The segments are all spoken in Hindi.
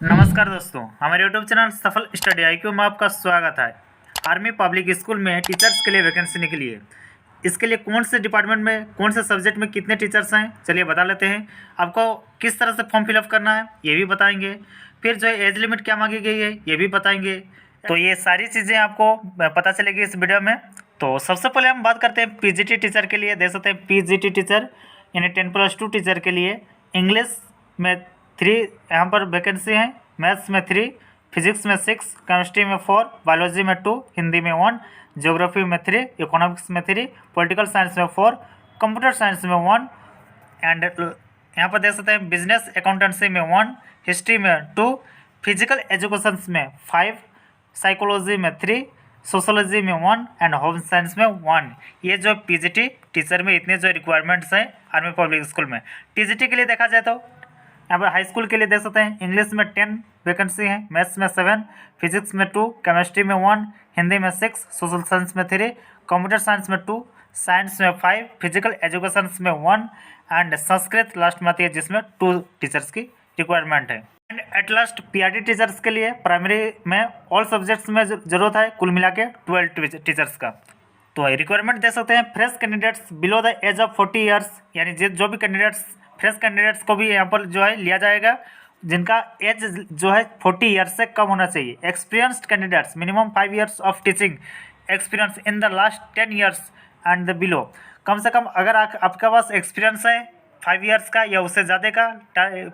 नमस्कार दोस्तों, हमारे यूट्यूब चैनल सफल स्टडी IQ में आपका स्वागत है। आर्मी पब्लिक स्कूल में टीचर्स के लिए वैकेंसी निकली है। इसके लिए कौन से डिपार्टमेंट में कौन से सब्जेक्ट में कितने टीचर्स हैं, चलिए बता लेते हैं। आपको किस तरह से फॉर्म फिलअप करना है ये भी बताएंगे। फिर जो है एज लिमिट क्या मांगी गई है ये भी बताएंगे। तो ये सारी चीज़ें आपको पता चलेगी इस वीडियो में। तो सबसे पहले हम बात करते हैं PGT टीचर के लिए। देख सकते हैं PGT टीचर यानी 10+2 टीचर के लिए इंग्लिश में 3 यहाँ पर वैकेंसी हैं, मैथ्स में 3, फिजिक्स में 6, केमिस्ट्री में 4, बायोलॉजी में 2, हिंदी में 1, ज्योग्राफी में 3, इकोनॉमिक्स में 3, पॉलिटिकल साइंस में 4, कंप्यूटर साइंस में 1 एंड यहाँ पर देख सकते हैं बिजनेस अकाउंटेंसी में 1, हिस्ट्री में 2, फिजिकल एजुकेशन में 5, साइकोलॉजी में 3, सोशोलॉजी में 1 एंड होम साइंस में 1। ये जो PGT टीचर में इतने जो रिक्वायरमेंट्स हैं आर्मी पब्लिक स्कूल में। TGT के लिए देखा जाए तो यहाँ पर हाई स्कूल के लिए देख सकते हैं इंग्लिश में 10 वैकेंसी है, मैथ्स में 7, फिजिक्स में 2, केमिस्ट्री में 1, हिंदी में 6, सोशल साइंस में 3, कंप्यूटर साइंस में 2, साइंस में 5, फिजिकल एजुकेशन में 1 एंड संस्कृत लास्ट में आती है जिसमें 2 टीचर्स की रिक्वायरमेंट है। And at last PRT teachers के लिए प्राइमरी में ऑल सब्जेक्ट्स में जरूरत है, कुल मिला के 12 टीचर्स का। तो रिक्वायरमेंट दे सकते हैं fresh candidates below the age of 40 years, यानी जो भी कैंडिडेट्स फ्रेश कैंडिडेट्स को भी यहाँ पर जो है लिया जाएगा जिनका एज जो है 40 ईयर्स से कम होना चाहिए। Experienced candidates minimum 5 years of teaching experience in the last 10 years and the below. कम से कम अगर आपका पास एक्सपीरियंस है 5 ईयर्स का या उससे ज़्यादा का,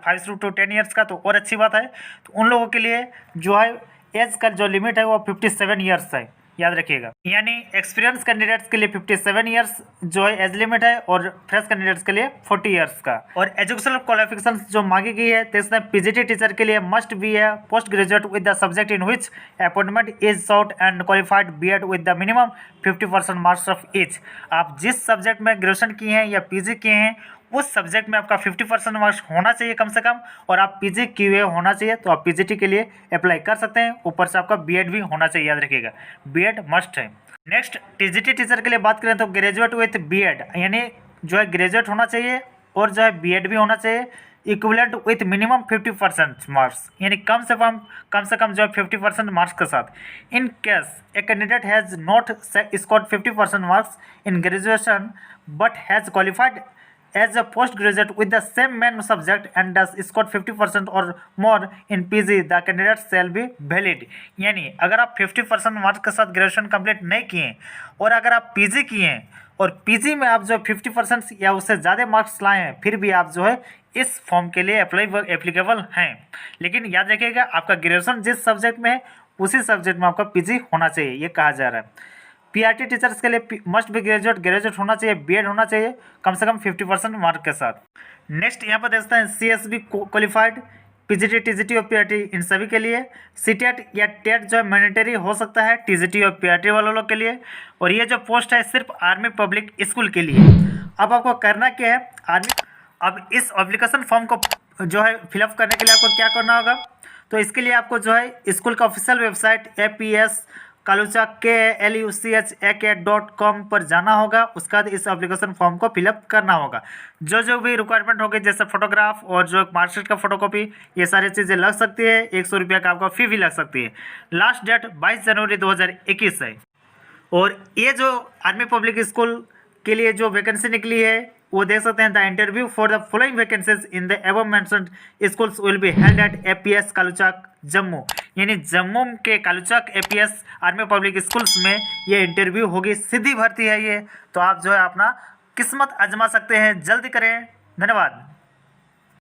5 to 10 ईयर्स का, तो और अच्छी बात है। तो उन लोगों के लिए जो है एज का जो लिमिट है वो 57 ईयर्स है, याद रखिएगा। यानी एक्सपीरियंस कैंडिडेट्स के लिए 57 ईयर्स जो है एज लिमिट है और फ्रेश कैंडिडेट्स के लिए 40 ईयर्स का। और एजुकेशनल क्वालिफिकेशंस जो मांगी गई है तो इसमें PGT टीचर के लिए मस्ट बी है post graduate with the subject in which appointment is sought and qualified B.Ed with the minimum 50% marks of each. आप जिस सब्जेक्ट में ग्रेजुएशन किए हैं या PG किए हैं उस सब्जेक्ट में आपका 50% मार्क्स होना चाहिए कम से कम, और आप PG किए हुए होना चाहिए तो आप PGT के लिए अप्लाई कर सकते हैं। ऊपर से आपका B.Ed भी होना चाहिए, याद रखिएगा B.Ed मस्ट है। नेक्स्ट TGT टीचर के लिए बात करें तो ग्रेजुएट विथ B.Ed यानी जो है ग्रेजुएट होना चाहिए और जो है B.Ed भी होना चाहिए, इक्विवेलेंट विथ मिनिमम 50% मार्क्स, यानी कम से कम जो है 50% मार्क्स के साथ। In case a candidate has not scored 50% marks in graduation but has qualified as a postgraduate with the same main subject and does scored 50% or more in PG, the candidate shall be valid। यानी अगर आप 50% मार्क्स के साथ ग्रेजुएशन कंप्लीट नहीं किए और अगर आप PG किए हैं और PG में आप जो 50% या उससे ज़्यादा मार्क्स लाए हैं फिर भी आप जो है इस फॉर्म के लिए एप्लीकेबल हैं। लेकिन याद रखिएगा आपका ग्रेजुएशन जिस सब्जेक्ट में है उसी सब्जेक्ट में आपका PG होना चाहिए, ये कहा जा रहा है। PRT टीचर्स के लिए मस्ट भी ग्रेजुएट होना चाहिए, B.Ed होना चाहिए कम से कम 50% मार्क के साथ। नेक्स्ट यहाँ पर देखते हैं CSB क्वालिफाइड PGT, TGT और PRT इन सभी के लिए। CTET या TET जो है मैंडेटरी हो सकता है TGT और PRT वालों लोग के लिए, और ये जो पोस्ट है सिर्फ आर्मी पब्लिक स्कूल के लिए। अब आपको करना क्या है, अब इस एप्लीकेशन फॉर्म को जो है फिलअप करने के लिए आपको क्या करना होगा, तो इसके लिए आपको जो है स्कूल का ऑफिशियल वेबसाइट APS kaluchak.com पर जाना होगा। उसके बाद इस एप्लीकेशन फॉर्म को फिलअप करना होगा। जो भी रिक्वायरमेंट होगी जैसे फोटोग्राफ और जो मार्कशीट का फोटोकॉपी, ये सारी चीज़ें लग सकती है। 100 रुपये का आपका फी भी लग सकती है। लास्ट डेट 22 जनवरी 2021 है। और ये जो आर्मी पब्लिक स्कूल के लिए जो वैकेंसी निकली है वो देख सकते हैं। The interview for the following vacancies in the above mentioned schools will be held at APS Kaluchak Jammu, यानी जम्मू के Kaluchak APS army public schools में ये इंटरव्यू होगी। सीधी भर्ती है ये, तो आप जो है अपना किस्मत आजमा सकते हैं। जल्दी करें। धन्यवाद।